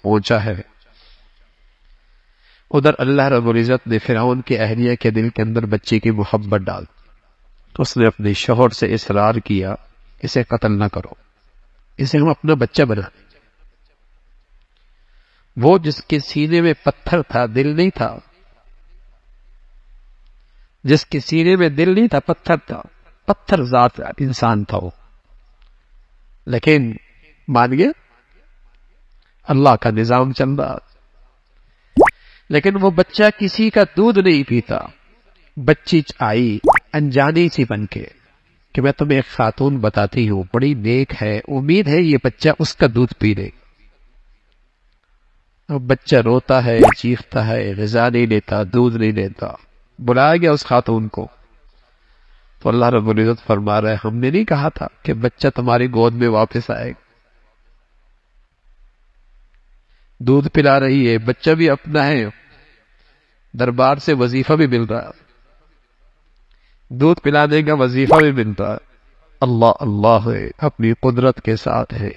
پہنچا ہے، ادھر اللہ رب العزت نے فرعون کی اہلیہ کے دل کے اندر بچی کی محبت ڈال، اس نے اپنے شوہر سے اصرار کیا اسے قتل نہ کرو، اسے ہم اپنا بچہ بنا دیں۔ وہ جس کے سینے میں پتھر تھا، دل نہیں تھا، جس کے سینے میں دل نہیں تھا، پتھر تھا، پتھر ذات انسان تھا وہ، لیکن مان گیا، اللہ کا نظام چل رہا۔ لیکن وہ بچہ کسی کا دودھ نہیں پیتا۔ بچی آئی انجانی سی بن کے کہ میں تمہیں ایک خاتون بتاتی ہوں، بڑی نیک ہے، امید ہے یہ بچہ اس کا دودھ پی لے۔ اب بچہ روتا ہے، چیختا ہے، غذا نہیں لیتا، دودھ نہیں لیتا۔ بلایا گیا اس خاتون کو، تو اللہ رب العزت فرما رہا ہے ہم نے نہیں کہا تھا کہ بچہ تمہاری گود میں واپس آئے گا؟ دودھ پلا رہی ہے، بچہ بھی اپنا ہے، دربار سے وظیفہ بھی مل رہا ہے، دودھ پلانے کا وظیفہ بھی ملتا ہے۔ اللہ اللہ ہے، اپنی قدرت کے ساتھ ہے۔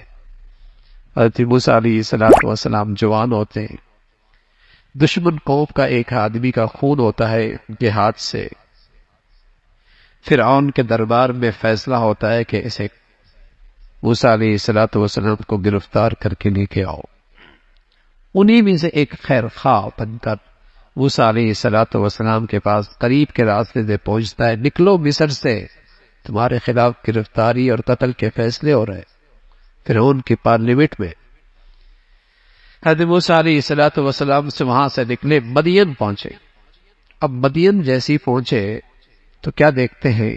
حضرت موسیٰ علیہ السلام جوان ہوتے ہیں، دشمن قوم کا ایک آدمی کا خون ہوتا ہے ان کے ہاتھ سے، فرعون کے دربار میں فیصلہ ہوتا ہے کہ اسے موسیٰ علیہ السلام کو گرفتار کر کے لے کے آؤ۔ انہی میں سے ایک خیر خواہ بن کر موسیٰ علیہ السلام کے پاس قریب کے راستے سے پہنچتا ہے، نکلو مصر سے، تمہارے خلاف گرفتاری اور قتل کے فیصلے ہو رہے فرعون کی پارلیمنٹ میں۔ حضرت موسیٰ علیہ السلام سے وہاں سے نکلے، مدین پہنچے۔ اب مدین جیسی پہنچے تو کیا دیکھتے ہیں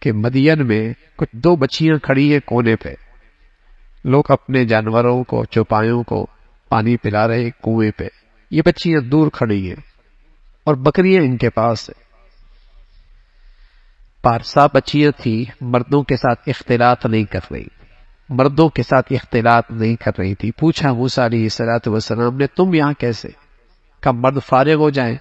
کہ مدین میں کچھ دو بچیاں کھڑی ہیں کونے پہ، لوگ اپنے جانوروں کو، چوپایوں کو پانی پلا رہے کنویں پہ، یہ بچیاں دور کھڑی ہیں اور بکریاں ان کے پاس ہیں۔ پارسا بچیاں تھی، مردوں کے ساتھ اختلاط نہیں کر رہی، مردوں کے ساتھ اختلاط نہیں کر رہی تھی۔ پوچھا موسیٰ علیہ السلام نے تم یہاں کیسے؟ کہا مرد فارغ ہو جائیں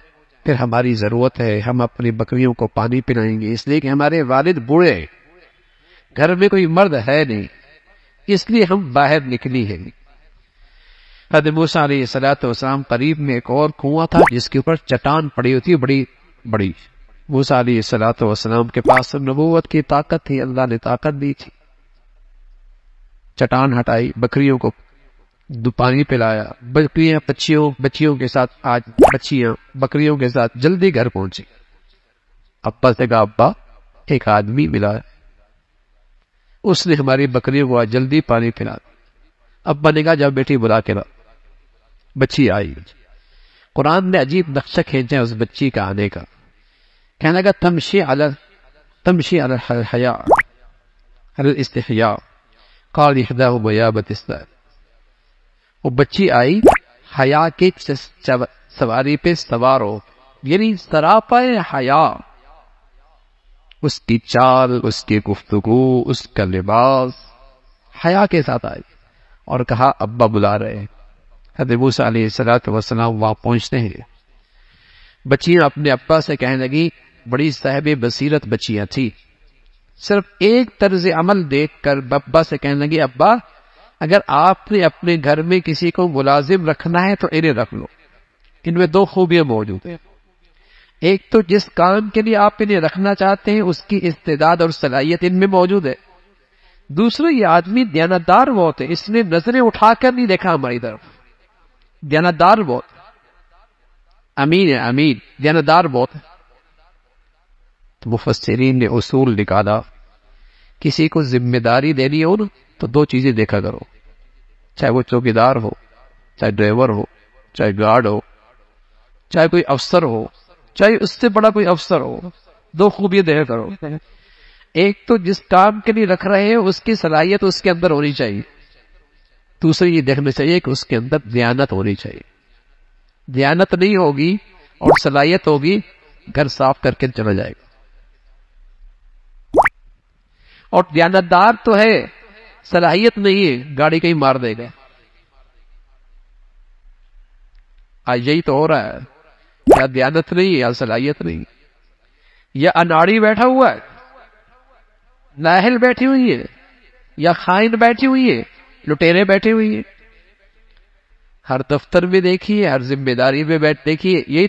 پھر ہماری ضرورت ہے، ہم اپنی بکریوں کو پانی پلائیں گے، اس لیے کہ ہمارے والد بوڑھے ہیں، گھر میں کوئی مرد ہے نہیں، اس لیے ہم باہر نکلی ہیں۔ حضرت موسیٰ علیہ السلام قریب میں ایک اور کنواں تھا جس کے اوپر چٹان پڑی ہوتی بڑی بڑی۔ موسیٰ علیہ السلام کے پاس نبوت کی طاقت تھی، اللہ نے طاقت دی تھی۔ چٹان ہٹائی، بکریوں کو پانی پلایا، بچیوں کے ساتھ، آج بچیاں بکریوں کے ساتھ جلدی گھر پہنچی۔ ابا سے کہا ابا ایک آدمی ملا ہے، اس نے ہماری بکریوں کو آج جلدی پانی پلا۔ ابا نے کہا جب بیٹی بلا کے لا۔ بچی آئی، قرآن نے عجیب نقشہ کھینچا اس بچی کا آنے کا، کہنے لگا تمشی علی الحیاء علی الاستحیاء قال احداہما یا ابت استر۔ وہ بچی آئی حیا کی سواری پہ سوار ہو، یعنی سراپا حیا، اس کی چال، اس کی گفتگو، اس کا لباس حیا کے ساتھ آئی اور کہا ابا بلا رہے ہیں۔ حضرت موسیٰ علیہ السلام وہاں پہنچتے ہیں، بچیاں اپنے ابا سے کہنے لگی، بڑی صاحب بصیرت بچیاں تھی، صرف ایک طرز عمل دیکھ کر ابا سے کہنے لگی ابا اگر آپ نے اپنے گھر میں کسی کو ملازم رکھنا ہے تو انہیں رکھ لو، ان میں دو خوبیاں موجود ہیں، ایک تو جس کام کے لیے آپ انہیں رکھنا چاہتے ہیں اس کی استعداد اور صلاحیت ان میں موجود ہے، دوسرا یہ آدمی دیانتدار بہت ہے، اس نے نظریں اٹھا کر نہیں دیکھا ہماری طرف، دیانتدار بہت، امین ہے، امین، دیانتدار بہت ہے۔ تو مفسرین نے اصول نکالا، کسی کو ذمہ داری دینی ہو نا تو دو چیزیں دیکھا کرو، چاہے وہ چوکیدار ہو، چاہے ڈرائیور ہو، چاہے گارڈ ہو، چاہے کوئی افسر ہو، چاہے اس سے بڑا کوئی افسر ہو، دو خوبیاں دیکھا کرو، ایک تو جس کام کے لیے رکھ رہے ہیں اس کی صلاحیت اس کے اندر ہونی چاہیے، دوسری یہ دیکھنا چاہیے کہ اس کے اندر دیانت ہونی چاہیے، دیانت نہیں ہوگی اور صلاحیت ہوگی گھر صاف کر کے چلا جائے گا، اور دیانتدار تو ہے صلاحیت نہیں ہے گاڑی کہیں مار دے گا۔ آج یہی تو ہو رہا ہے، یا دیانت نہیں ہے یا صلاحیت نہیں، یا اناڑی بیٹھا ہوا ہے، نااہل بیٹھی ہوئی ہے، یا خائن بیٹھی ہوئی ہے، لٹیرے بیٹھے ہوئی ہیں۔ ہر دفتر میں دیکھیے، ہر ذمہ داری میں بیٹھ دیکھیے، یہی